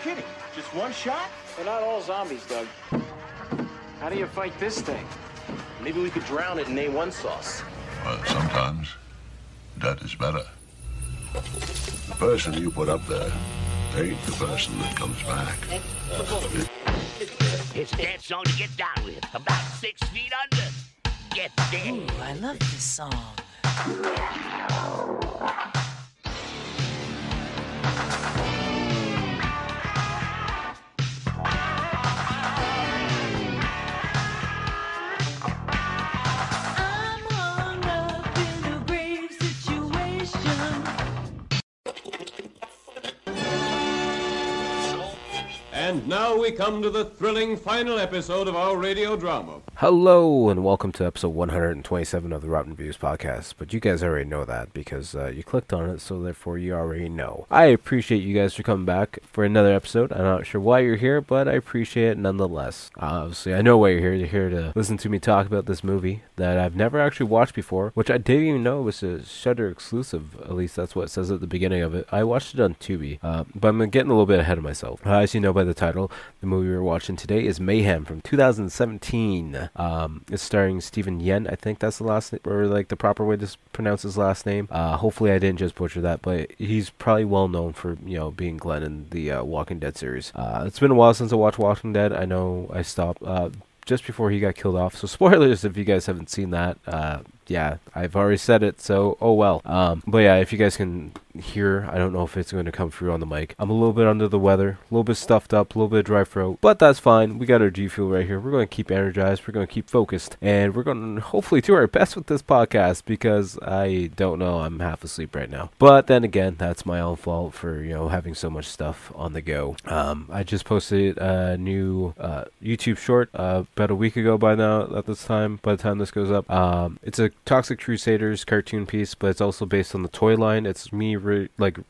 kidding. Just one shot? They're not all zombies, Doug. How do you fight this thing? Maybe we could drown it in A1 sauce. Well, sometimes that is better. The person you put up there ain't the person that comes back. It's a dance song to get down with. About 6 feet under. Get there. Ooh, I love this song. And now we come to the thrilling final episode of our radio drama. Hello, and welcome to episode 127 of the Rotten Reviews podcast. But you guys already know that because you clicked on it, so therefore you already know. I appreciate you guys for coming back for another episode. I'm not sure why you're here, but I appreciate it nonetheless. Obviously, I know why you're here. You're here to listen to me talk about this movie that I've never actually watched before, which I didn't even know was a Shudder exclusive. At least that's what it says at the beginning of it. I watched it on Tubi, but I'm getting a little bit ahead of myself. As you know by the title, the movie we're watching today is Mayhem from 2017. It's starring Steven Yeun. I think that's the last name, or like the proper way to pronounce his last name. Hopefully I didn't just butcher that, but he's probably well known for, you know, being Glenn in the Walking Dead series. It's been a while since I watched Walking Dead. I know I stopped just before he got killed off, so spoilers if you guys haven't seen that. Yeah, I've already said it, so oh well. But yeah, if you guys can hear, I don't know if it's going to come through on the mic. I'm a little bit under the weather, a little bit stuffed up, a little bit of dry throat, but that's fine. We got our G Fuel right here. We're going to keep energized, we're going to keep focused, and we're going to hopefully do our best with this podcast because I don't know, I'm half asleep right now. But then again, that's my own fault for, you know, having so much stuff on the go. I just posted a new YouTube short about a week ago by now at this time, by the time this goes up. It's a Toxic Crusaders cartoon piece, but it's also based on the toy line. It's me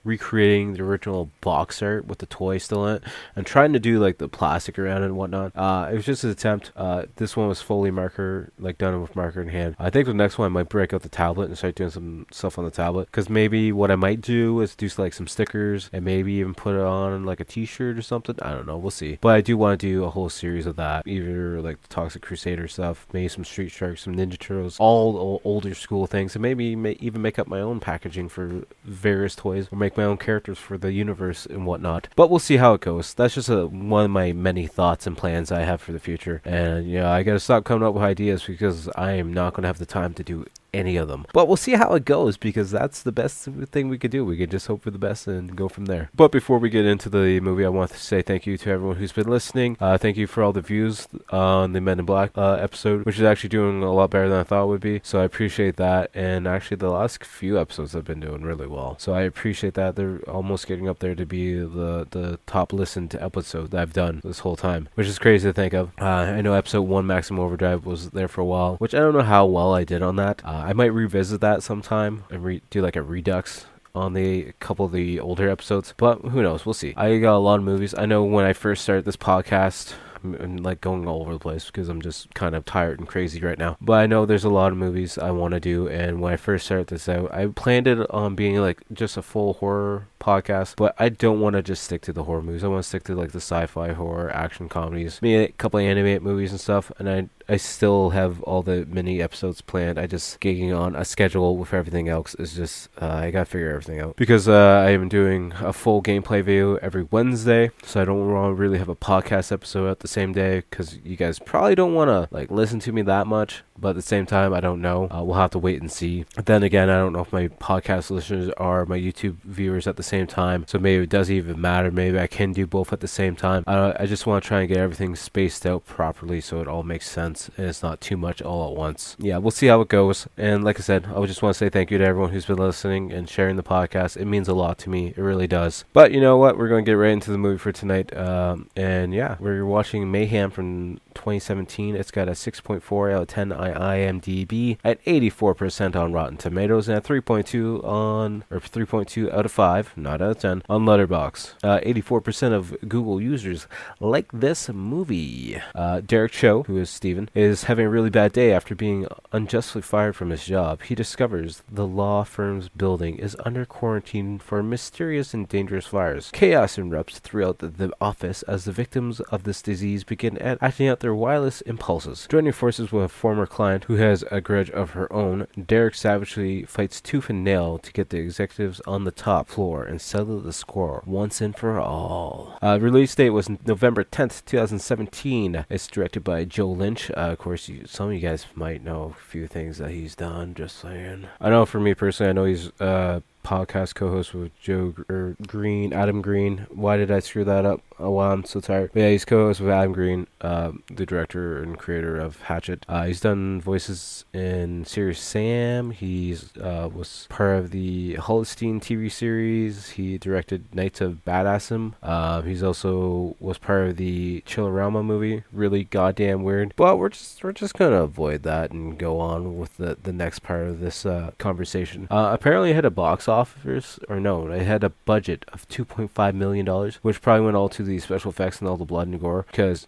recreating the original box art with the toy still in it and trying to do like the plastic around it and whatnot. It was just an attempt. This one was fully marker, like done with marker in hand. I think the next one I might break out the tablet and start doing some stuff on the tablet, because maybe what I might do is do like some stickers and maybe even put it on like a t-shirt or something. I don't know, we'll see. But I do want to do a whole series of that, either like the Toxic Crusader stuff, maybe some Street Sharks, some Ninja Turtles, all older school things, and maybe even make up my own packaging for various toys or make my own characters for the universe and whatnot. But we'll see how it goes. That's just one of my many thoughts and plans I have for the future. And you know, I gotta stop coming up with ideas because I am not gonna have the time to do any of them. But we'll see how it goes, because that's the best thing we could do. We could just hope for the best and go from there. But before we get into the movie, I want to say thank you to everyone who's been listening. Thank you for all the views on the Men in Black episode, which is actually doing a lot better than I thought it would be. So I appreciate that. And actually the last few episodes have been doing really well. So I appreciate that. They're almost getting up there to be the top listened episode that I've done this whole time, which is crazy to think of. I know episode 1, Maximum Overdrive, was there for a while, which I don't know how well I did on that. I might revisit that sometime and do like a redux on a couple of the older episodes, but who knows, we'll see. I got a lot of movies. I know when I first started this podcast, I'm like going all over the place because I'm just kind of tired and crazy right now. But I know there's a lot of movies I want to do, and when I first started this out, I planned it on being like just a full horror podcast, but I don't want to just stick to the horror movies. I want to stick to like the sci-fi, horror, action comedies, maybe a couple of animated movies and stuff, and I still have all the mini episodes planned. I just gigging on a schedule with everything else is just I gotta figure everything out, because I am doing a full gameplay video every Wednesday, so I don't want to really have a podcast episode at the same day, because you guys probably don't want to like listen to me that much. But at the same time, I don't know. We'll have to wait and see. But then again, I don't know if my podcast listeners are my YouTube viewers at the same time, so maybe it doesn't even matter. Maybe I can do both at the same time. I just want to try and get everything spaced out properly so it all makes sense and it's not too much all at once. Yeah, we'll see how it goes. And like I said, I just want to say thank you to everyone who's been listening and sharing the podcast. It means a lot to me. It really does. But you know what? We're going to get right into the movie for tonight. And yeah, we're watching Mayhem from 2017. It's got a 6.4 out of 10 by IMDb, at 84% on Rotten Tomatoes, and at 3.2 out of 5, not out of 10, on Letterboxd. 84% of Google users like this movie. Derek Cho, who is Steven, is having a really bad day after being unjustly fired from his job. He discovers the law firm's building is under quarantine for mysterious and dangerous virus. Chaos erupts throughout the office as the victims of this disease begin acting out their wildest impulses. Joining forces with a former client who has a grudge of her own, Derek savagely fights tooth and nail to get the executives on the top floor and settle the score once and for all. Release date was November 10th, 2017. It's directed by Joe Lynch. Of course, some of you guys might know a few things that he's done, just saying. I know for me personally, I know he's podcast co-host with Adam Green. Why did I screw that up? Oh wow, I'm so tired. But yeah, he's co-host with Adam Green, the director and creator of Hatchet. He's done voices in Serious Sam. He's was part of the Holstein TV series. He directed Knights of Badassdom. He's also was part of the Chillerama movie. Really goddamn weird. But we're just gonna avoid that and go on with the next part of this conversation. Apparently, it had a box office, or no, it had a budget of $2.5 million, which probably went all to the special effects and all the blood and gore, because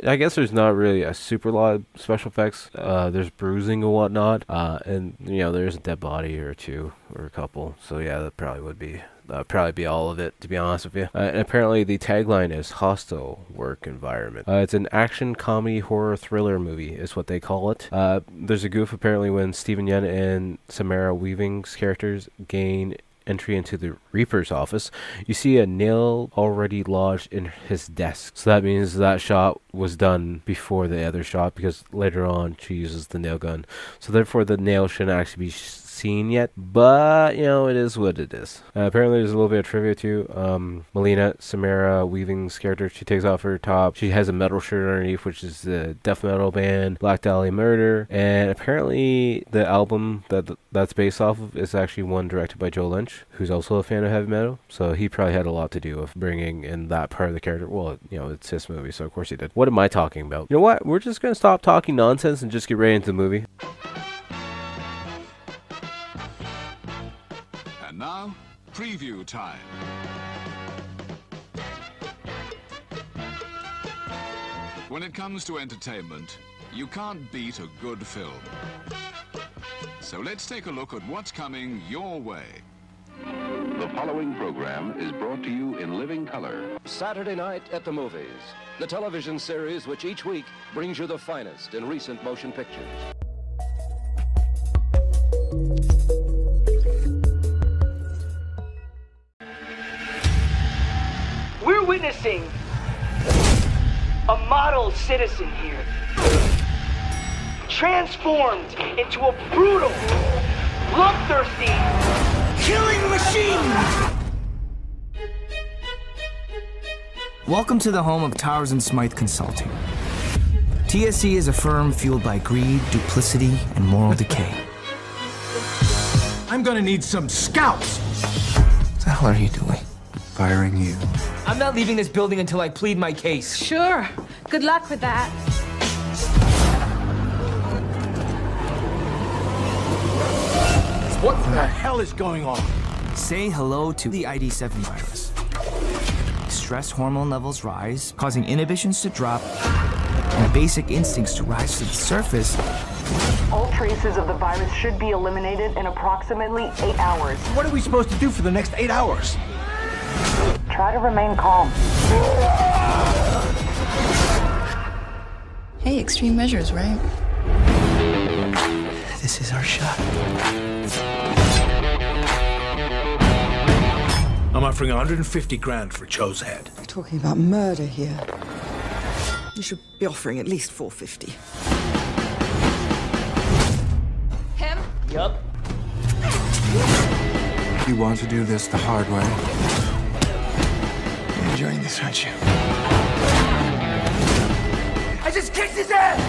I guess there's not really a super lot of special effects. There's bruising and whatnot, and there's a dead body or two or a couple, so yeah, that probably be all of it, to be honest with you. And apparently the tagline is hostile work environment. It's an action comedy horror thriller movie is what they call it. There's a goof apparently when Steven Yeun and Samara Weaving's characters gain entry into the Reaper's office. You see a nail already lodged in his desk, so that means that shot was done before the other shot, because later on she uses the nail gun, so therefore the nail shouldn't actually be seen yet, but it is what it is. Apparently there's a little bit of trivia too. Melina, Samara Weaving's character, she takes off her top, she has a metal shirt underneath, which is the death metal band Black Dahlia Murder, and apparently the album that's based off of is actually one directed by Joe Lynch, who's also a fan of heavy metal, so he probably had a lot to do with bringing in that part of the character. Well, it's his movie, so of course he did. What am I talking about? You know what, we're just gonna stop talking nonsense and just get right into the movie. And now, preview time. When it comes to entertainment, you can't beat a good film. So let's take a look at what's coming your way. The following program is brought to you in living color. Saturday Night at the Movies, the television series which each week brings you the finest in recent motion pictures. We're witnessing a model citizen here, transformed into a brutal, bloodthirsty, killing machine! Welcome to the home of Towers & Smythe Consulting. TSC is a firm fueled by greed, duplicity, and moral decay. I'm gonna need some scouts! What the hell are you doing? Firing you. I'm not leaving this building until I plead my case. Sure. Good luck with that. What the hell is going on? Say hello to the ID7 virus. Stress hormone levels rise, causing inhibitions to drop and basic instincts to rise to the surface. All traces of the virus should be eliminated in approximately 8 hours. What are we supposed to do for the next 8 hours? Try to remain calm. Hey, extreme measures, right? This is our shot. I'm offering 150 grand for Joe's head. We're talking about murder here. You should be offering at least 450. Him? Yup. You want to do this the hard way? You're enjoying this, aren't you? I just kicked his ass!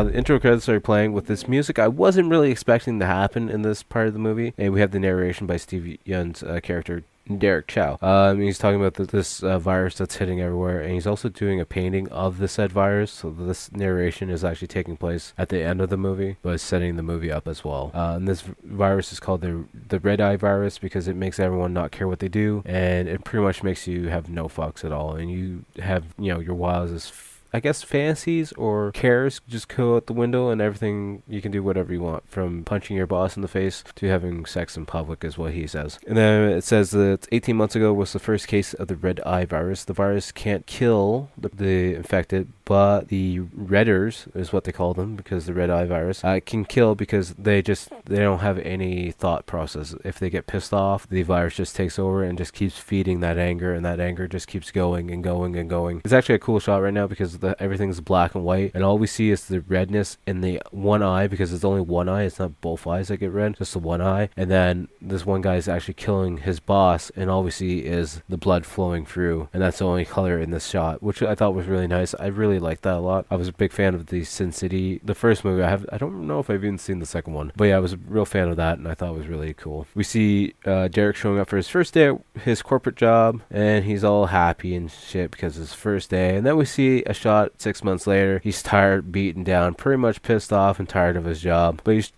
The intro credits started playing with this music I wasn't really expecting to happen in this part of the movie, and we have the narration by Steve Yeun's character, Derek Chow. He's talking about this virus that's hitting everywhere, and he's also doing a painting of the said virus, so this narration is actually taking place at the end of the movie, but it's setting the movie up as well. And this virus is called the red eye virus because it makes everyone not care what they do, and it pretty much makes you have no fucks at all, and you have, your wildest I guess fantasies or cares just go out the window, and everything, you can do whatever you want, from punching your boss in the face to having sex in public, is what he says. And then it says that 18 months ago was the first case of the red eye virus. The virus can't kill the infected, but the redders is what they call them, because the red eye virus can kill because they don't have any thought process. If they get pissed off, the virus just takes over and just keeps feeding that anger, and that anger just keeps going and going and going. It's actually a cool shot right now because everything's black and white, and all we see is the redness in the one eye, because it's only one eye, it's not both eyes that get red, just the one eye. And then this one guy is actually killing his boss, and all we see is the blood flowing through, and that's the only color in this shot, which I thought was really nice. I really liked that a lot. I was a big fan of the Sin City, the first movie. I don't know if I've even seen the second one, but yeah, I was a real fan of that, and I thought it was really cool. We see Derek showing up for his first day at his corporate job, and he's all happy and shit because it's his first day. And then we see a shot 6 months later. He's tired, beaten down, pretty much pissed off and tired of his job, but he's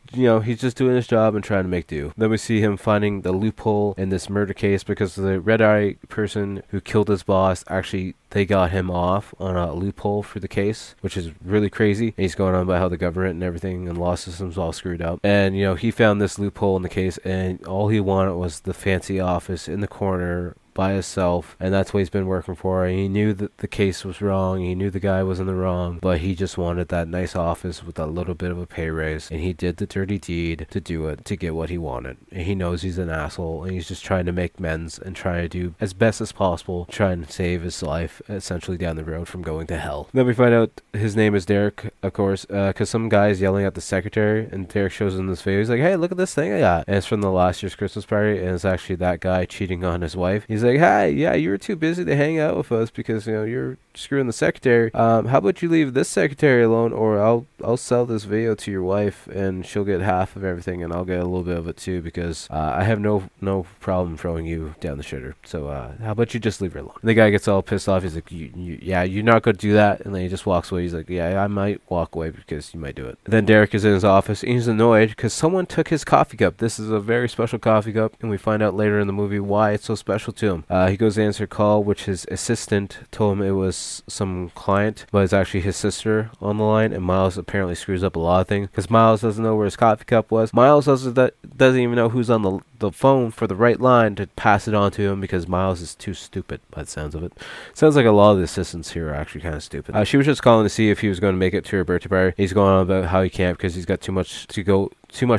just doing his job and trying to make do. Then we see him finding the loophole in this murder case, because the red eye person who killed his boss, actually they got him off on a loophole for the case, which is really crazy. And he's going on about how the government and everything and law system's all screwed up, and he found this loophole in the case, and all he wanted was the fancy office in the corner by himself, and that's what he's been working for. And he knew that the case was wrong, he knew the guy was in the wrong, but he just wanted that nice office with a little bit of a pay raise, and he did the dirty deed to do it, to get what he wanted. And he knows he's an asshole, and he's just trying to make amends and try to do as best as possible, trying to save his life essentially down the road from going to hell. Then we find out his name is Derek, of course, because some guy is yelling at the secretary, and Derek shows him this video. He's like, hey, look at this thing I got, and it's from the last year's Christmas party, and it's actually that guy cheating on his wife. He's like, hey, yeah, you were too busy to hang out with us because you're screwing the secretary. How about you leave this secretary alone, or I'll sell this video to your wife and she'll get half of everything, and I'll get a little bit of it too, because I have no problem throwing you down the shitter. So how about you just leave her alone? And the guy gets all pissed off. He's like, yeah, you're not going to do that. And then he just walks away. He's like, yeah, I might walk away because you might do it. And then Derek is in his office, and he's annoyed because someone took his coffee cup. This is a very special coffee cup, and we find out later in the movie why it's so special to him. He goes to answer a call, which his assistant told him it was some client, but it's actually his sister on the line, and Miles apparently screws up a lot of things because Miles doesn't know where his coffee cup was. Miles doesn't even know who's on the phone for the right line to pass it on to him, because Miles is too stupid by the sounds of it. Sounds like a lot of the assistants here are actually kind of stupid. She was just calling to see if he was going to make it to her birthday party. He's going on about how he can't because he's got too much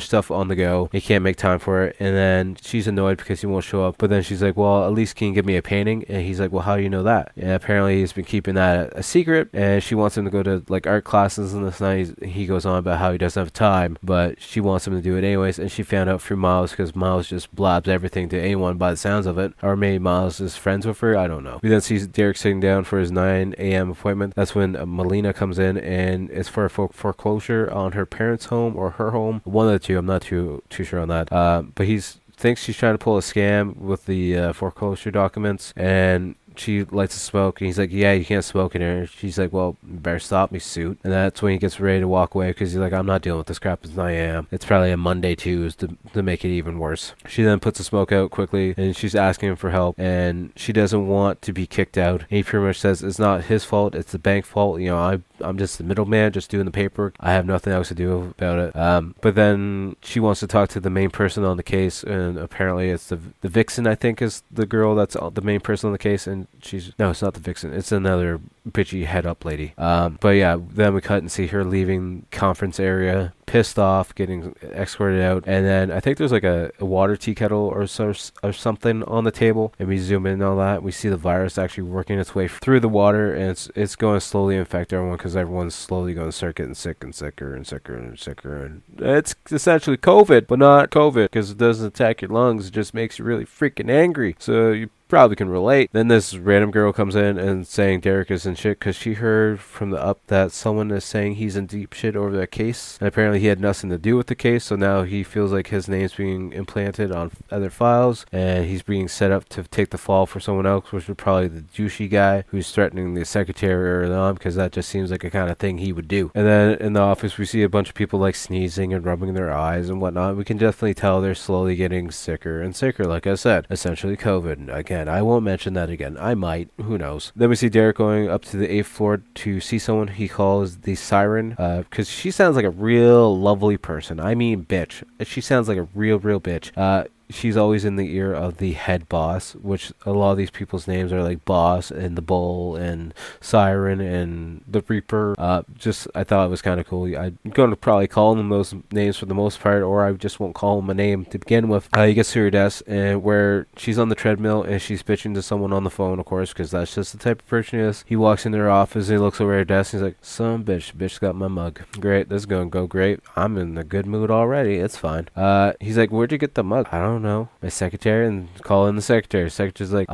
stuff on the go. He can't make time for it. And then she's annoyed because he won't show up. But then she's like, well, at least can you give me a painting? And he's like, well, how do you know that? And apparently he's been keeping that a secret, and she wants him to go to like art classes and this night. He goes on about how he doesn't have time, but she wants him to do it anyways. And she found out through Miles, because Miles just blabs everything to anyone by the sounds of it. Or maybe Miles is friends with her, I don't know. We then see Derek sitting down for his 9 a.m. appointment. That's when Melina comes in, and it's for a foreclosure on her parents' home or her home. One of the two, I'm not too sure on that. But thinks she's trying to pull a scam with the foreclosure documents, and she lights a smoke, and he's like, yeah, you can't smoke in here. She's like, well, you better stop me, suit. And that's when he gets ready to walk away, because he's like, I'm not dealing with this crap. It's 9 a.m. It's probably a Monday too, to make it even worse. She then puts the smoke out quickly, and she's asking him for help, and she doesn't want to be kicked out. And he pretty much says it's not his fault, it's the bank fault. I'm just the middleman, just doing the paperwork. I have nothing else to do about it. But then she wants to talk to the main person on the case, and apparently it's the vixen, I think, is the girl that's the main person on the case. And no, it's not the vixen. It's another bitchy head up lady. But yeah, then we cut and see her leaving conference area, pissed off, getting escorted out. And then I think there's like a water tea kettle or something on the table, and we zoom in on that. We see the virus actually working its way through the water, and it's going to slowly infect everyone because everyone's slowly going to start getting sick and sicker and sicker and sicker. And it's essentially COVID, but not COVID because it doesn't attack your lungs. It just makes you really freaking angry. So you probably can relate. Then this random girl comes in and saying Derek is in shit because she heard from the up that someone is saying he's in deep shit over that case, and apparently he had nothing to do with the case. So now he feels like his name's being implanted on other files, and he's being set up to take the fall for someone else, which would probably the douchey guy who's threatening the secretary early on, because that just seems like a kind of thing he would do. And then in the office we see a bunch of people like sneezing and rubbing their eyes and whatnot. We can definitely tell they're slowly getting sicker and sicker, like I said, essentially COVID. Again, I won't mention that again. I might. Who knows? Then we see Derek going up to the 8th floor to see someone he calls the Siren, because she sounds like a real lovely person. I mean, bitch. She sounds like a real bitch. She's always in the ear of the head boss, which a lot of these people's names are like Boss and the Bull and Siren and the Reaper. I thought it was kind of cool. I'm going to probably call them those names for the most part, or I just won't call them a name to begin with. He gets to her desk, and where she's on the treadmill and she's bitching to someone on the phone, of course, because that's just the type of person he is. He walks into her office and he looks over at her desk and he's like, "Son of a bitch got my mug. Great, this is going to go great. I'm in a good mood already. It's fine." He's like, "Where'd you get the mug?" "I don't know, my secretary," and call in the secretary. Secretary's like,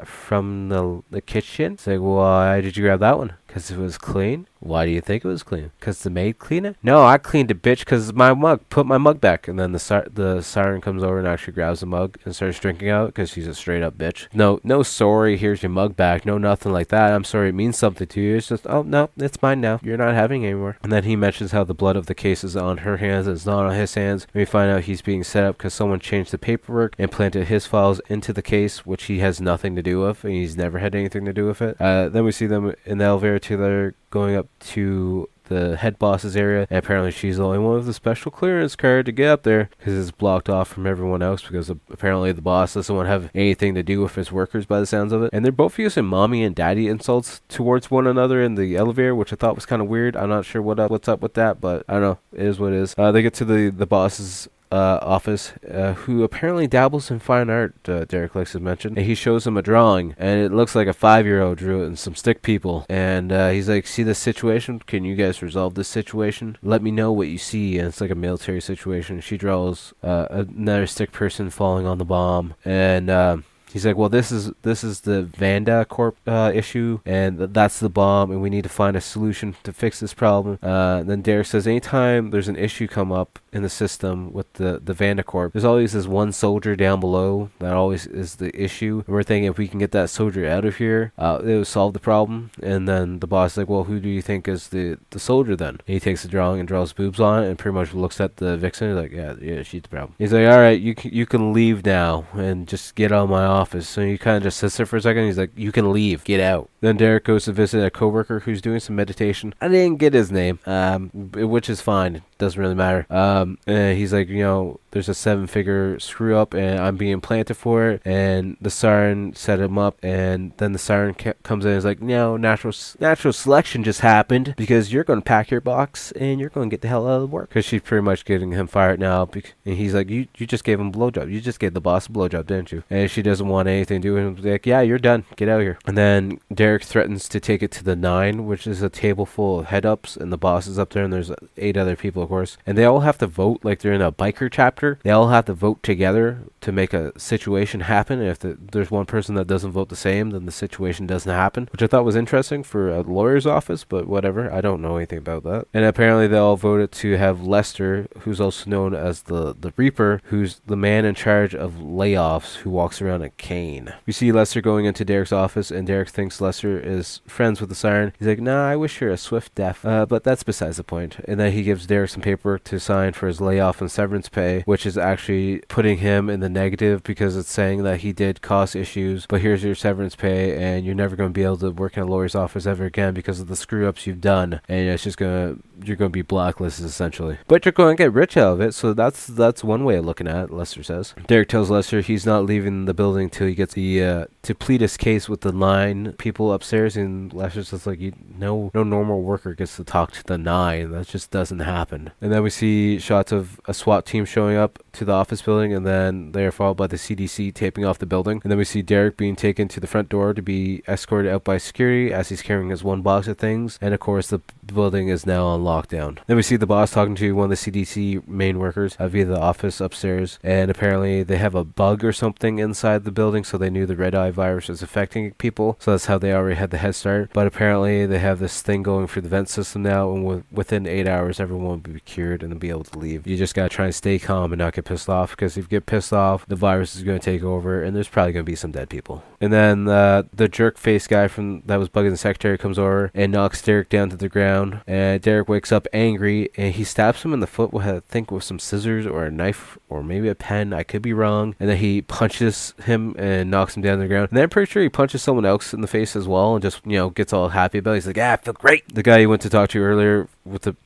from the kitchen." It's like, "Why did you grab that one?" "Because it was clean." "Why do you think it was clean?" "Because the maid cleaned it." "No, I cleaned it, bitch, because it's my mug. Put my mug back." And then the Siren comes over and actually grabs the mug and starts drinking out because she's a straight up bitch. No sorry, here's your mug back. No, nothing like that. "I'm sorry, it means something to you." It's just, "Oh, no, it's mine now. You're not having it anymore." And then he mentions how the blood of the case is on her hands and it's not on his hands. And we find out he's being set up because someone changed the paperwork and planted his files into the case, which he has nothing to do with, and he's never had anything to do with it. Then we see them in the elevator together going up to the head boss's area, and apparently she's the only one with a special clearance card to get up there because it's blocked off from everyone else because apparently the boss doesn't want to have anything to do with his workers by the sounds of it. And they're both using mommy and daddy insults towards one another in the elevator, which I thought was kind of weird. I'm not sure what's up with that, but I don't know. It is what it is. They get to the boss's office, who apparently dabbles in fine art, Derek likes to mention, and he shows him a drawing, and it looks like a 5-year-old drew it and some stick people, and he's like, "See this situation? Can you guys resolve this situation? Let me know what you see." And it's like a military situation. She draws another stick person falling on the bomb, and he's like, "Well, this is the Vanda Corp issue, and that's the bomb, and we need to find a solution to fix this problem." Then Derek says, "Anytime there's an issue come up in the system with the Vanda Corp, there's always this one soldier down below that always is the issue. And we're thinking if we can get that soldier out of here, it will solve the problem." And then the boss is like, "Well, who do you think is the soldier then?" And he takes the drawing and draws boobs on it and pretty much looks at the vixen. He's like, yeah, she's the problem. He's like, "All right, you can leave now and just get out of my office." So he kind of just sits there for a second. He's like, "You can leave, get out." Then Derek goes to visit a coworker who's doing some meditation. I didn't get his name, which is fine. It doesn't really matter. And he's like, "There's a 7-figure screw up and I'm being planted for it." And the Siren set him up, and then the Siren comes in and is like, "No, natural selection just happened because you're going to pack your box and you're going to get the hell out of work." Because she's pretty much getting him fired now. And he's like, you just gave him a blowjob. You just gave the boss a blowjob, didn't you?" And she doesn't want anything to do with him. She's like, "Yeah, you're done. Get out of here." And then Derek threatens to take it to the 9, which is a table full of head-ups, and the boss is up there, and there's 8 other people, of course. And they all have to vote like they're in a biker chapter. They all have to vote together to make a situation happen. And if there's one person that doesn't vote the same, then the situation doesn't happen, which I thought was interesting for a lawyer's office, but whatever. I don't know anything about that. And apparently they all voted to have Lester, who's also known as the Reaper, who's the man in charge of layoffs who walks around a cane. We see Lester going into Derek's office, and Derek thinks Lester is friends with the Siren. He's like, "Nah, I wish you're a swift death." But that's besides the point. And then he gives Derek some paperwork to sign for his layoff and severance pay, which is actually putting him in the negative because it's saying that he did cause issues, but here's your severance pay, and you're never going to be able to work in a lawyer's office ever again because of the screw-ups you've done, and it's just you're going to be blacklisted essentially. But you're going to get rich out of it, so that's one way of looking at it, Lester says. Derek tells Lester he's not leaving the building till he gets the to plead his case with the 9 people upstairs, and Lester's just like, no normal worker gets to talk to the 9. That just doesn't happen. And then we see shots of a SWAT team showing up to the office building, and then they are followed by the CDC taping off the building. And then we see Derek being taken to the front door to be escorted out by security as he's carrying his one box of things, and of course the building is now on lockdown. Then we see the boss talking to one of the CDC main workers via the office upstairs, and apparently they have a bug or something inside the building, so they knew the red eye virus was affecting people, so that's how they already had the head start. But apparently they have this thing going through the vent system now, and within 8 hours everyone will be cured and be able to leave. You just gotta try and stay calm and not get pissed off, because if you get pissed off, the virus is going to take over and there's probably going to be some dead people. And then the jerk face guy that was bugging the secretary comes over and knocks Derek down to the ground, and Derek wakes up angry and he stabs him in the foot with, I think, with some scissors or a knife or maybe a pen, I could be wrong, and then he punches him and knocks him down to the ground. And then I'm pretty sure he punches someone else in the face as well and just, gets all happy about it. He's like, I feel great. The guy you went to talk to earlier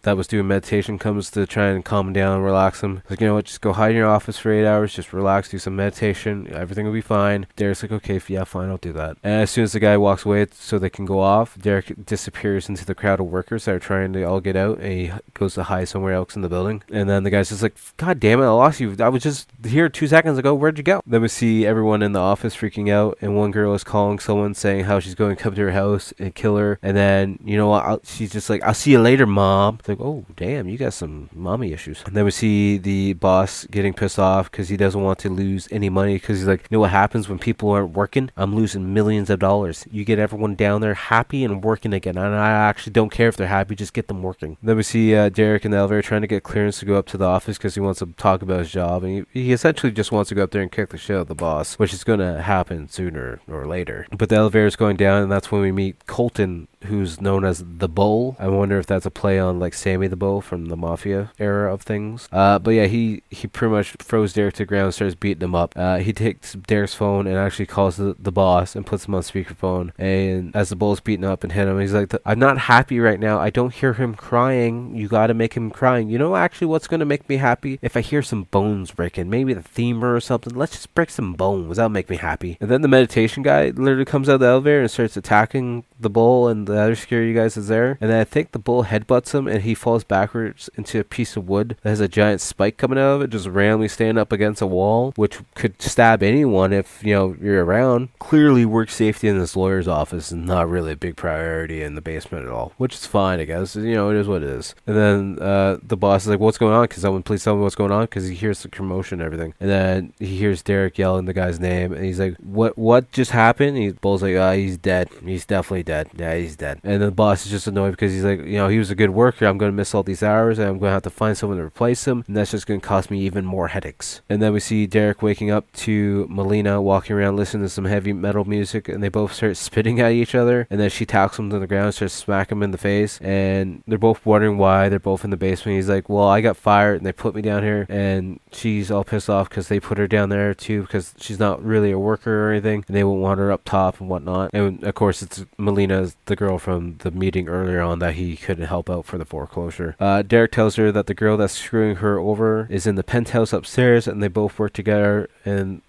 that was doing meditation comes to try and calm him down and relax him. He's like, you know what, just go hide in your office for 8 hours, just relax, do some meditation, everything will be fine. Derek's like, okay, yeah, fine, I'll do that. And as soon as the guy walks away so they can go off, Derek disappears into the crowd of workers that are trying to all get out, and he goes to hide somewhere else in the building. And then the guy's just like, God damn it, I lost you. I was just here 2 seconds ago. Where'd you go? Then we see everyone in the office freaking out, and one girl is calling someone saying how she's going to come to her house and kill her. And then, you know what, she's just like, I'll see you later, Mom. It's like, oh, damn, you got some mommy issues. And then we see the boss getting pissed off because he doesn't want to lose any money, because he's like, you know what happens when people aren't working? I'm losing millions of dollars. You get everyone down there happy and working again, and I actually don't care if they're happy, just get them working. Then we see Derek in the elevator trying to get clearance to go up to the office because he wants to talk about his job, and he essentially just wants to go up there and kick the shit out of the boss, which is going to happen sooner or later. But the elevator is going down, and that's when we meet Colton, who's known as the Bull. I wonder if that's a play on like Sammy the Bull from the Mafia era of things. But yeah, he pretty much throws Derek to the ground and starts beating him up. He takes Derek's phone and actually calls the boss and puts him on speakerphone. And as the Bull's beating up and hit him, he's like, I'm not happy right now. I don't hear him crying. You gotta make him crying. You know actually what's gonna make me happy? If I hear some bones breaking, maybe the femur or something. Let's just break some bones. That'll make me happy. And then the meditation guy literally comes out of the elevator and starts attacking the Bull and the other security guys is there. And then I think the Bull headbutts him and he falls backwards into a piece of wood that has a giant spike coming out of it, just randomly standing up against a wall, which could stab anyone if, you're around. Clearly work safety in this lawyer's office is not really a big priority in the basement at all, which is fine, I guess. It is what it is. And then the boss is like, what's going on? Because someone please tell me what's going on, because he hears the commotion and everything. And then he hears Derek yelling the guy's name, and he's like, what just happened? And Bull's like, he's dead. He's definitely dead. Yeah, he's dead. And the boss is just annoyed because he's like, he was a good worker. I'm going to miss all these hours, and I'm going to have to find someone to replace him, and that's just going to cost me even more headaches. And then we see Derek waking up to Melina walking around listening to some heavy metal music, and they both start spitting at each other, and then she tackles him to the ground, starts smacking him in the face, and they're both wondering why they're both in the basement. He's like, well, I got fired and they put me down here, and she's all pissed off because they put her down there too because she's not really a worker or anything, and they won't want her up top and whatnot. And of course it's Melina, the girl from the meeting earlier on that he couldn't help out for the foreclosure. Derek tells her that the girl that's screwing her over is in the penthouse upstairs, and they both work together and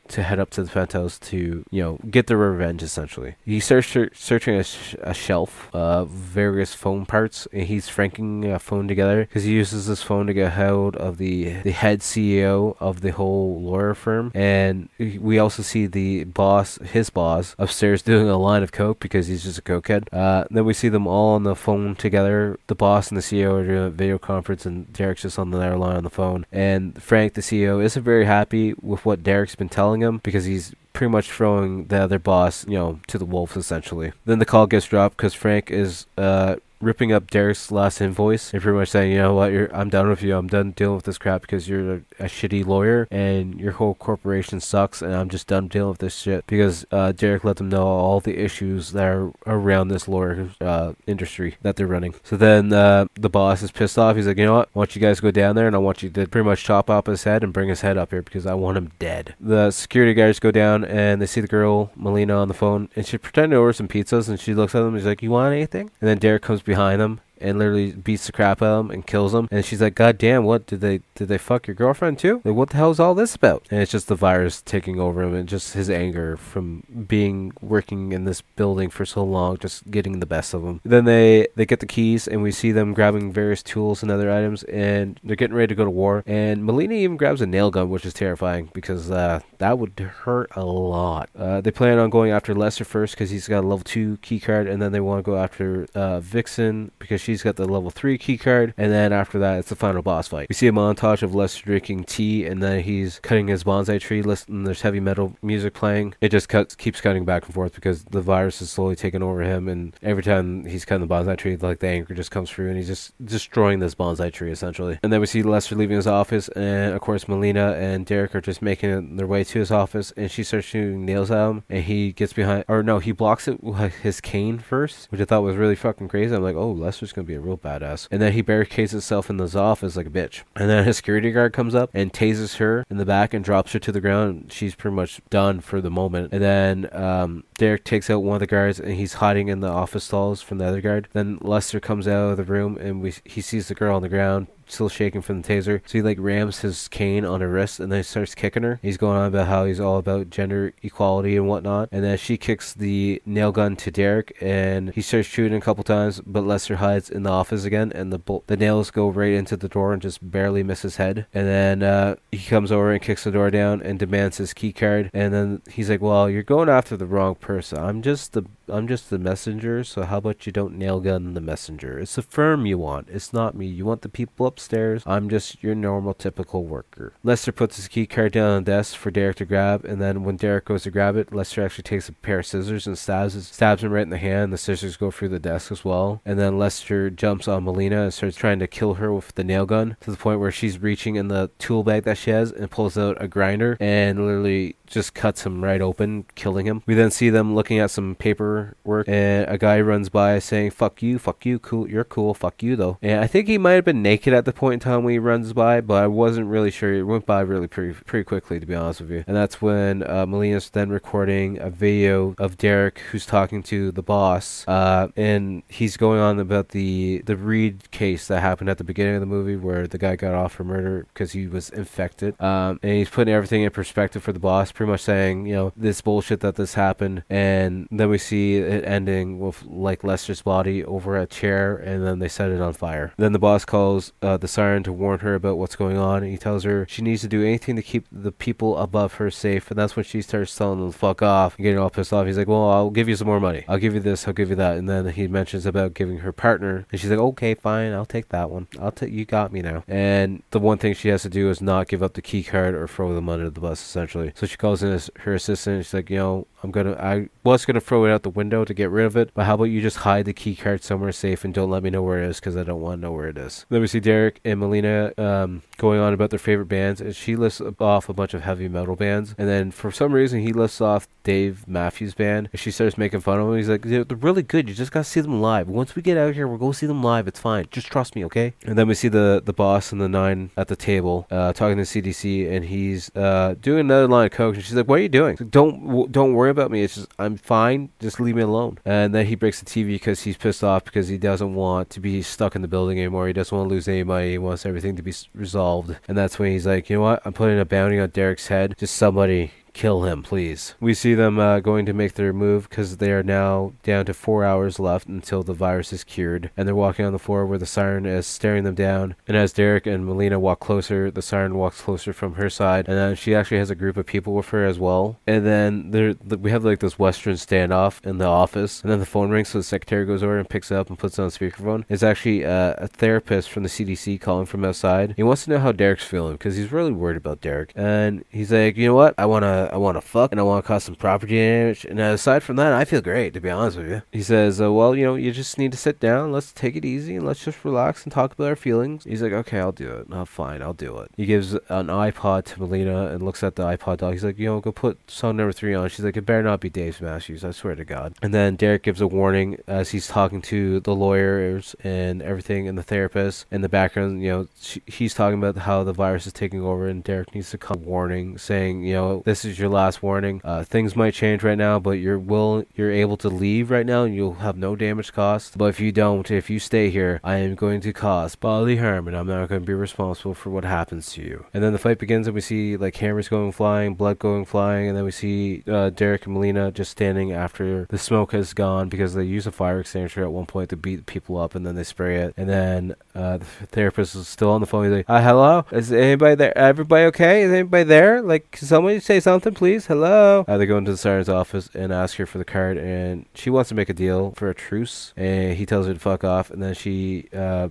to head up to the penthouse to get their revenge essentially. He starts searching a shelf of various phone parts, and he's franking a phone together because he uses this phone to get hold of the head CEO of the whole lawyer firm. And we also see his boss upstairs doing a line of coke because he's just a cokehead. Then we see them all on the phone together. The boss and the CEO are doing a video conference, and Derek's just on the other line on the phone. And Frank, the CEO, isn't very happy with what Derek's been telling him because he's pretty much throwing the other boss, to the wolves essentially. Then the call gets dropped because Frank is ripping up Derek's last invoice and pretty much saying, you know what, I'm done with you. I'm done dealing with this crap because you're a shitty lawyer and your whole corporation sucks, and I'm just done dealing with this shit because Derek let them know all the issues that are around this lawyer industry that they're running. So then the boss is pissed off. He's like, you know what, I want you guys to go down there and I want you to pretty much chop off his head and bring his head up here because I want him dead. The security guards go down and they see the girl Melina on the phone, and she's pretending to order some pizzas, and she looks at them and she's like, you want anything? And then Derek comes behind them and literally beats the crap out of him and kills him. And she's like, God damn, what did they fuck your girlfriend too? Like, what the hell is all this about? And it's just the virus taking over him and just his anger from working in this building for so long, just getting the best of him. Then they get the keys and we see them grabbing various tools and other items, and they're getting ready to go to war. And Melina even grabs a nail gun, which is terrifying because that would hurt a lot. They plan on going after Lester first because he's got a level 2 key card, and then they want to go after Vixen because she's got the level 3 key card, and then after that it's the final boss fight. We see a montage of Lester drinking tea, and then he's cutting his bonsai tree, and there's heavy metal music playing. It just keeps cutting back and forth because the virus is slowly taking over him, and every time he's cutting the bonsai tree, like, the anger just comes through and he's just destroying this bonsai tree essentially. And then we see Lester leaving his office, and of course Melina and Derek are just making their way to his office, and she starts shooting nails at him, and he gets behind, or no, he blocks it with his cane first, which I thought was really fucking crazy. I'm like, oh, Lester's gonna be a real badass. And then he barricades himself in his office like a bitch, and then his security guard comes up and tases her in the back and drops her to the ground. She's pretty much done for the moment. And then Derek takes out one of the guards, and he's hiding in the office stalls from the other guard. Then Lester comes out of the room, and he sees the girl on the ground still shaking from the taser, so he like rams his cane on her wrist, and then he starts kicking her. He's going on about how he's all about gender equality and whatnot, and then she kicks the nail gun to Derek, and he starts shooting a couple times, but Lester hides in the office again, and the nails go right into the door and just barely miss his head. And then he comes over and kicks the door down and demands his key card, and then he's like, well, you're going after the wrong person. I'm just the messenger, so how about you don't nail gun the messenger? It's the firm you want, it's not me. You want the people upstairs. I'm just your normal typical worker. Lester puts his key card down on the desk for Derek to grab, and then when Derek goes to grab it, Lester actually takes a pair of scissors and stabs him right in the hand. The scissors go through the desk as well, and then Lester jumps on Melina and starts trying to kill her with the nail gun, to the point where she's reaching in the tool bag that she has and pulls out a grinder and literally just cuts him right open, killing him. We then see them looking at some paperwork, and a guy runs by saying, fuck you, cool, you're cool, fuck you though. And I think he might have been naked at the point in time when he runs by, but I wasn't really sure. It went by really pretty quickly, to be honest with you. And that's when Melina's then recording a video of Derek who's talking to the boss, and he's going on about the Reed case that happened at the beginning of the movie where the guy got off for murder because he was infected, and he's putting everything in perspective for the boss, pretty much saying, you know, this bullshit that this happened. And then we see it ending with like Lester's body over a chair, and then they set it on fire. Then the boss calls the siren to warn her about what's going on, and he tells her she needs to do anything to keep the people above her safe. And that's when she starts telling them to fuck off and getting all pissed off. He's like, well, I'll give you some more money, I'll give you this, I'll give you that. And then he mentions about giving her partner, and she's like, okay, fine, I'll take that one, you got me now. And the one thing she has to do is not give up the key card or throw them under the bus, essentially. So she calls in her assistant, and she's like, you know, I was gonna throw it out the window to get rid of it, but how about you just hide the key card somewhere safe and don't let me know where it is, because I don't want to know where it is. Then we see Derek and Melina going on about their favorite bands, and she lists off a bunch of heavy metal bands, and then for some reason he lists off Dave Matthews Band, and she starts making fun of him. He's like, they're really good, you just gotta see them live. Once we get out of here, we'll go see them live, it's fine, just trust me, okay? And then we see the boss and the 9 at the table talking to CDC, and he's doing another line of coke, and she's like, what are you doing? Like, don't worry about me, it's just, I'm fine, just leave me alone. And then he breaks the TV because he's pissed off because he doesn't want to be stuck in the building anymore. He doesn't want to lose any money. He wants everything to be resolved. And that's when he's like, you know what, I'm putting a bounty on Derek's head, just somebody kill him, please. We see them going to make their move because they are now down to 4 hours left until the virus is cured, and they're walking on the floor where the siren is staring them down. And as Derek and Melina walk closer, the siren walks closer from her side, and then she actually has a group of people with her as well. And then we have like this Western standoff in the office, and then the phone rings, so the secretary goes over and picks it up and puts it on speakerphone. It's actually a therapist from the CDC calling from outside. He wants to know how Derek's feeling because he's really worried about Derek, and he's like, you know what, I want to I want to fuck, and I want to cause some property damage. And aside from that, I feel great, to be honest with you. He says, well, you just need to sit down. Let's take it easy, and let's just relax and talk about our feelings. He's like, okay, I'll do it. Oh, fine, I'll do it. He gives an iPod to Melina and looks at the iPod dog. He's like, go put song number 3 on. She's like, it better not be Dave Matthews, I swear to God. And then Derek gives a warning as he's talking to the lawyers and everything and the therapist. In the background, he's talking about how the virus is taking over, and Derek needs to come warning, saying, this is your last warning. Things might change right now, but you're able to leave right now, and you'll have no damage cost. But if you stay here, I am going to cause bodily harm, and I'm not going to be responsible for what happens to you. And then the fight begins, and we see like hammers going flying, blood going flying, and then we see Derek and Melina just standing after the smoke has gone, because they use a fire extinguisher at one point to beat people up, and then they spray it. And then the therapist is still on the phone. He's like, hello? Is anybody there? Everybody okay? Is anybody there? Like, can somebody say something, please? Hello? They go into the siren's office and ask her for the card, and she wants to make a deal for a truce, and he tells her to fuck off, and then she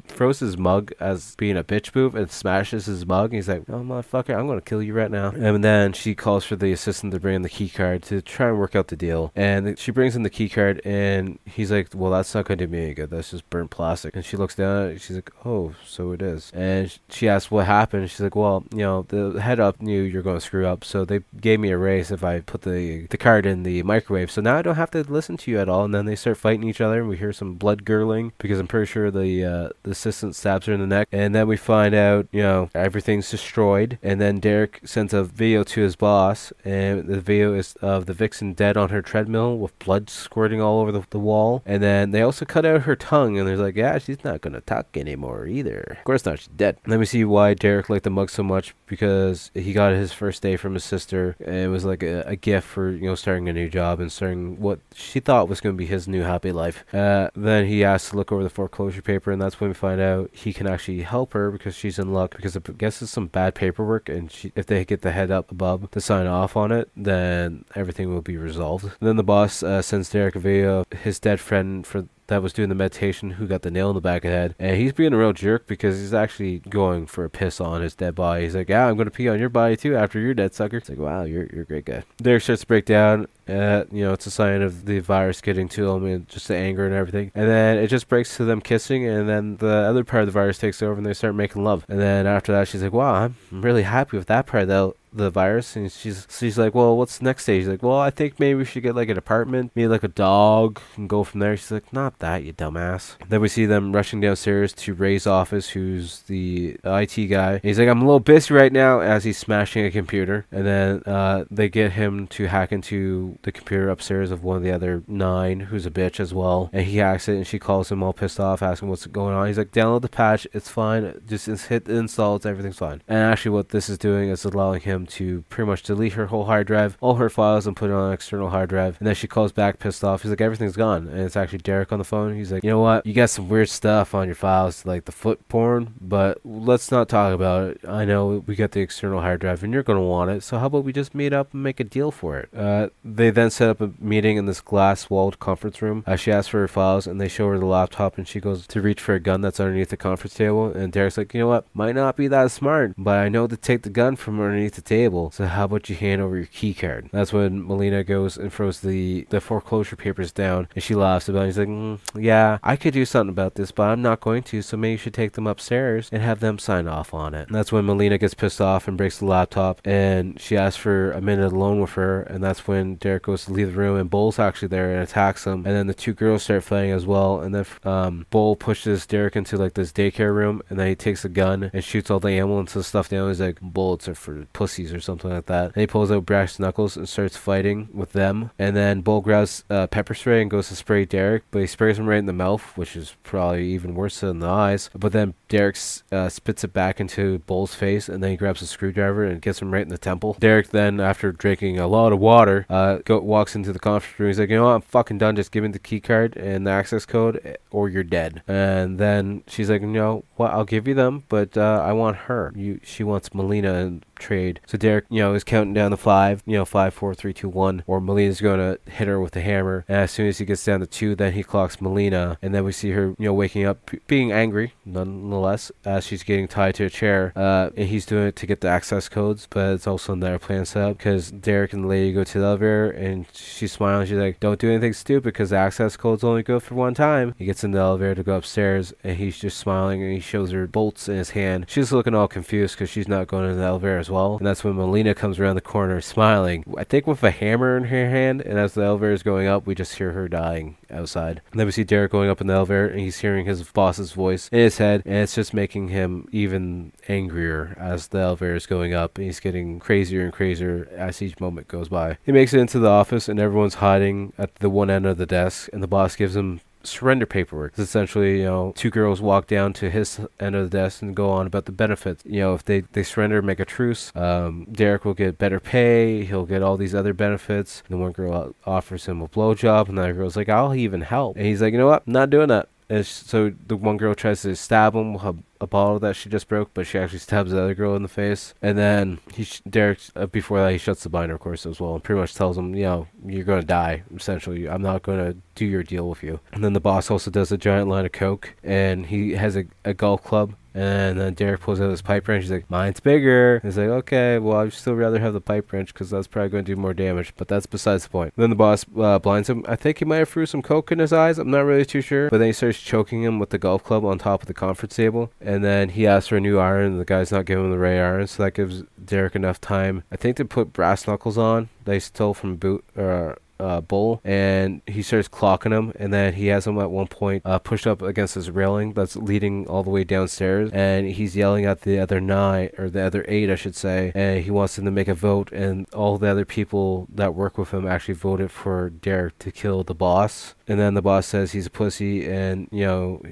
throws his mug as being a bitch move and smashes his mug, and he's like, oh, motherfucker, I'm going to kill you right now. And then she calls for the assistant to bring in the key card to try and work out the deal, and she brings in the key card, and he's like, well, that's not going to do me any good. That's just burnt plastic. And she looks down at it, she's like, oh, so it is. And she asks what happened. She's like, well, the head up knew you're going to screw up, so they gave me a raise if I put the card in the microwave, so now I don't have to listen to you at all. And then they start fighting each other, and we hear some blood gurgling, because I'm pretty sure the assistant stabs her in the neck. And then we find out, everything's destroyed. And then Derek sends a video to his boss, and the video is of the Vixen dead on her treadmill with blood squirting all over the wall. And then they also cut out her tongue, and they're like, yeah, she's not gonna talk anymore either. Of course not, she's dead. And then we see why Derek liked the mug so much, because he got his first day from his sister, and it was like a gift for starting a new job and starting what she thought was going to be his new happy life. Then he asked to look over the foreclosure paper, and that's when we find out he can actually help her, because she's in luck, because I guess it's some bad paperwork, and if they get the head up above to sign off on it, then everything will be resolved. And then the boss sends Derek a video of his dead friend that was doing the meditation, who got the nail in the back of the head. And he's being a real jerk, because he's actually going for a piss on his dead body. He's like, yeah, I'm going to pee on your body too after you're dead, sucker. It's like, wow, you're a great guy. Derek starts to break down. It's a sign of the virus getting to him, and just the anger and everything. And then it just breaks to them kissing, and then the other part of the virus takes over, and they start making love. And then after that, she's like, wow, I'm really happy with that part of the virus. And she's like, well, what's the next stage? He's like, well, I think maybe we should get like an apartment, maybe like a dog, and go from there. She's like, not that, you dumbass. Then we see them rushing downstairs to Ray's office, who's the IT guy. He's like, I'm a little busy right now, as he's smashing a computer. And then they get him to hack into the computer upstairs of one of the other 9, who's a bitch as well, and he hacks it, and she calls him all pissed off, asking what's going on. He's like, download the patch, it's fine, just hit install, everything's fine. And actually what this is doing is allowing him to pretty much delete her whole hard drive, all her files, and put it on an external hard drive. And then she calls back pissed off. He's like, everything's gone. And it's actually Derek on the phone. He's like, you know what, you got some weird stuff on your files, like the foot porn, but let's not talk about it. I know we got the external hard drive, and you're going to want it, so how about we just meet up and make a deal for it? They then set up a meeting in this glass-walled conference room. She asks for her files, and they show her the laptop, and she goes to reach for a gun that's underneath the conference table, and Derek's like, you know what, might not be that smart, but I know to take the gun from underneath the table, so how about you hand over your key card? That's when Melina goes and throws the foreclosure papers down, and she laughs about it. He's like, yeah, I could do something about this, but I'm not going to, so maybe you should take them upstairs and have them sign off on it. And that's when Melina gets pissed off and breaks the laptop, and she asks for a minute alone with her, and that's when Derek goes to leave the room, and Bull's actually there and attacks him, and then the 2 girls start fighting as well. And then Bull pushes Derek into like this daycare room, and then he takes a gun and shoots all the ammo and stuff down. He's like, bullets are for pussies or something like that. And he pulls out brass knuckles and starts fighting with them. And then Bull grabs pepper spray and goes to spray Derek, but he sprays him right in the mouth, which is probably even worse than the eyes. But then Derek spits it back into Bull's face, and then he grabs a screwdriver and gets him right in the temple. Derek then, after drinking a lot of water, walks into the conference room. He's like, you know what, I'm fucking done. Just give me the key card and the access code, or you're dead. And then she's like, you know what, I'll give you them, but I want her. She wants Melina and trade. So Derek, is counting down the 5, 5, 4, 3, 2, 1, or Melina's going to hit her with the hammer. And as soon as he gets down to 2, then he clocks Melina, and then we see her, waking up, being angry, nonetheless, less, as she's getting tied to a chair, and he's doing it to get the access codes, but it's also another plan set up, because Derek and the lady go to the elevator, and she's smiling, she's like, don't do anything stupid, because the access code's only good for one time. He gets in the elevator to go upstairs, and he's just smiling, and he shows her bolts in his hand. She's looking all confused, because she's not going in the elevator as well, and that's when Melina comes around the corner, smiling, I think with a hammer in her hand, and as the elevator is going up, we just hear her dying outside. And then we see Derek going up in the elevator, and he's hearing his boss's voice in his head, and it's just making him even angrier as the elevator is going up, and he's getting crazier and crazier as each moment goes by. He makes it into the office, and everyone's hiding at the one end of the desk, and the boss gives him surrender paperwork. It's essentially, two girls walk down to his end of the desk and go on about the benefits. If they surrender, make a truce, Derek will get better pay, he'll get all these other benefits. And one girl offers him a blowjob, and the other girl's like, I'll even help. And he's like, you know what, I'm not doing that. And so the one girl tries to stab him with a bottle that she just broke, but she actually stabs the other girl in the face. And then Derek, before that, he shuts the binder, of course, as well, and pretty much tells him, you're going to die, essentially. I'm not going to do your deal with you. And then the boss also does a giant line of coke, and he has a golf club. And then Derek pulls out his pipe wrench. He's like, mine's bigger. He's like, okay, well, I'd still rather have the pipe wrench, because that's probably going to do more damage. But that's besides the point. Then the boss blinds him. I think he might have threw some coke in his eyes. I'm not really too sure. But then he starts choking him with the golf club on top of the conference table. And then he asks for a new iron, and the guy's not giving him the right iron. So that gives Derek enough time, I think, to put brass knuckles on. They stole from Bull, and he starts clocking him, and then he has him at one point pushed up against his railing that's leading all the way downstairs, and he's yelling at the other 8, I should say, and he wants them to make a vote, and all the other people that work with him actually voted for Derek to kill the boss. And then the boss says he's a pussy, and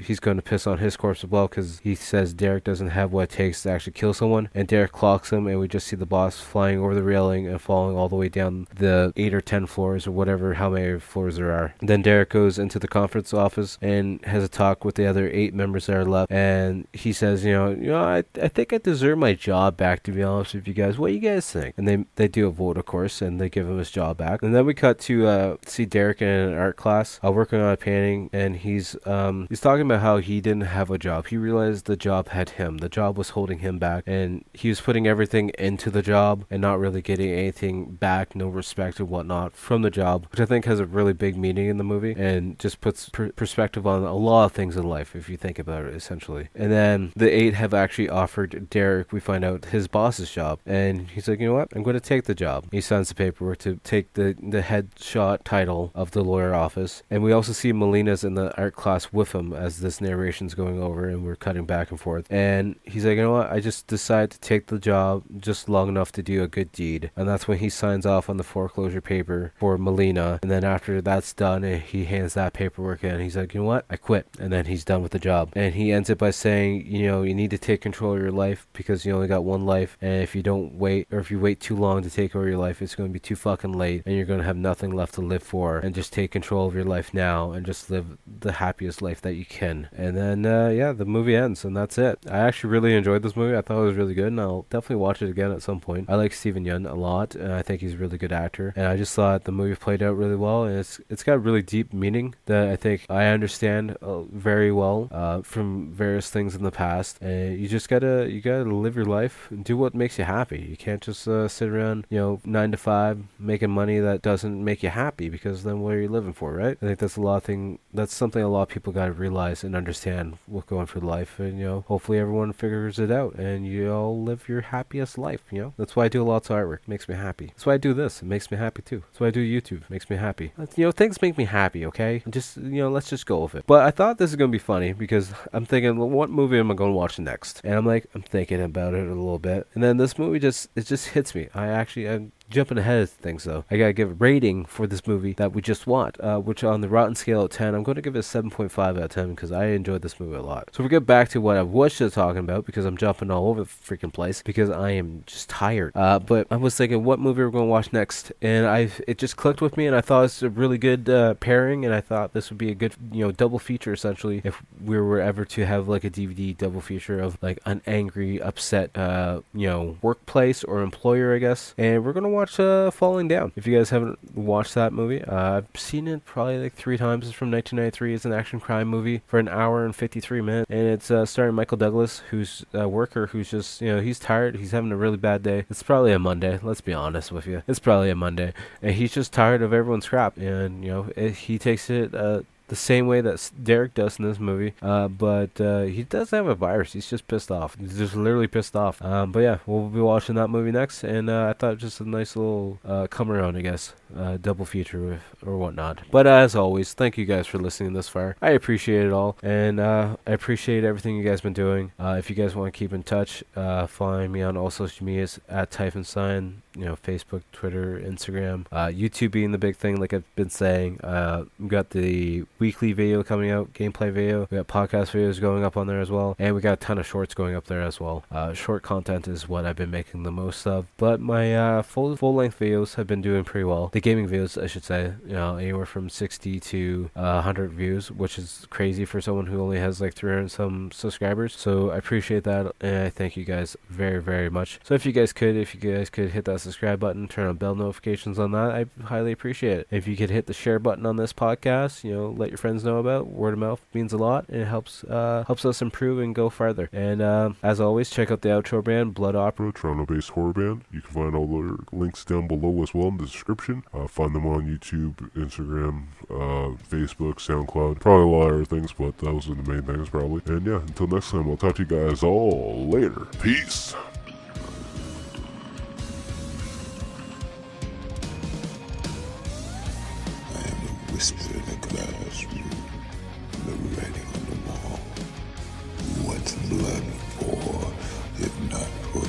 he's going to piss on his corpse as well, because he says Derek doesn't have what it takes to actually kill someone. And Derek clocks him, and we just see the boss flying over the railing and falling all the way down the 8 or 10 floors, or whatever, how many floors there are. And then Derek goes into the conference office and has a talk with the other 8 members that are left, and he says, I think I deserve my job back, to be honest with you guys. What do you guys think? And they do a vote, of course, and they give him his job back. And then we cut to see Derek in an art class working on a painting, and he's talking about how he didn't have a job. He realized the job had him. The job was holding him back, and he was putting everything into the job and not really getting anything back, no respect or whatnot from the job, which I think has a really big meaning in the movie, and just puts perspective on a lot of things in life, if you think about it, essentially. And then the 8 have actually offered Derek, we find out, his boss's job, and he's like, you know what, I'm going to take the job. He signs the paperwork to take the headshot title of the lawyer office. And we also see Melina's in the art class with him as this narration's going over, and we're cutting back and forth. And he's like, you know what, I just decided to take the job just long enough to do a good deed. And that's when he signs off on the foreclosure paper for Melina. And then after that's done, he hands that paperwork in. He's like, you know what, I quit. And then he's done with the job. And he ends it by saying, you need to take control of your life, because you only got one life. And if you don't wait, or if you wait too long to take over your life, it's going to be too fucking late, and you're going to have nothing left to live for. And just take control of your life now, and just live the happiest life that you can. And then the movie ends, and that's it. I actually really enjoyed this movie. I thought it was really good, and I'll definitely watch it again at some point. I like Steven Yeun a lot, and I think he's a really good actor, and I just thought the movie played out really well, and it's got really deep meaning that I think I understand very well from various things in the past. And you just gotta live your life and do what makes you happy. You can't just sit around 9 to 5 making money that doesn't make you happy, because then what are you living for, right? I think that's something a lot of people gotta realize and understand with going through life, and hopefully everyone figures it out and you all live your happiest life. That's why I do lots of artwork. It makes me happy. That's why I do this. It makes me happy too. That's why I do YouTube. It makes me happy. Things make me happy, okay? Just let's just go with it. But I thought this is gonna be funny, because I'm thinking, what movie am I gonna watch next? And I'm thinking about it a little bit, and then this movie just hits me. I'm jumping ahead of things, though. I gotta give a rating for this movie that we just watched, which on the Rotten scale of 10, I'm going to give it a 7.5 out of 10, because I enjoyed this movie a lot. So we get back to what I was just talking about, because I'm jumping all over the freaking place, because I am just tired. But I was thinking what movie we're going to watch next, and it just clicked with me, and I thought it was a really good pairing, and I thought this would be a good, double feature, essentially, if we were ever to have like a DVD double feature of like an angry, upset, workplace or employer, I guess. And we're going to watch Falling Down. If you guys haven't watched that movie, I've seen it probably like 3 times. It's from 1993. It's an action crime movie for an hour and 53 minutes, and it's starring Michael Douglas, who's a worker who's just, he's tired. He's having a really bad day. It's probably a Monday. Let's be honest with you. It's probably a Monday, and he's just tired of everyone's crap, and he takes it the same way that Derek does in this movie, but he does have a virus. He's just pissed off. He's just literally pissed off. But yeah, we'll be watching that movie next, and I thought just a nice little come around, I guess, double feature with, or whatnot. But as always, thank you guys for listening this far. I appreciate it all, and I appreciate everything you guys been doing. If you guys want to keep in touch, find me on all social medias at Typhonstein. Facebook, Twitter, Instagram, YouTube being the big thing, like I've been saying. We got the weekly video coming out, gameplay video. We got podcast videos going up on there as well, and we got a ton of shorts going up there as well. Short content is what I've been making the most of, but my full-length videos have been doing pretty well. The gaming videos, I should say, anywhere from 60 to 100 views, which is crazy for someone who only has like 300 some subscribers. So I appreciate that, and I thank you guys very, very much. So if you guys could hit that subscribe button, turn on bell notifications on that, I highly appreciate it. If you could hit the share button on this podcast, let your friends know about. Word of mouth means a lot, and it helps us improve and go farther. And as always, check out the outro band, Blood Opera, Toronto-based horror band. You can find all their links down below as well in the description. Find them on YouTube, Instagram, Facebook, SoundCloud, probably a lot of other things, but those are the main things probably. And yeah, until next time, I'll talk to you guys all later. Peace. Whisper in the classroom, the writing on the wall. What's blood for, if not for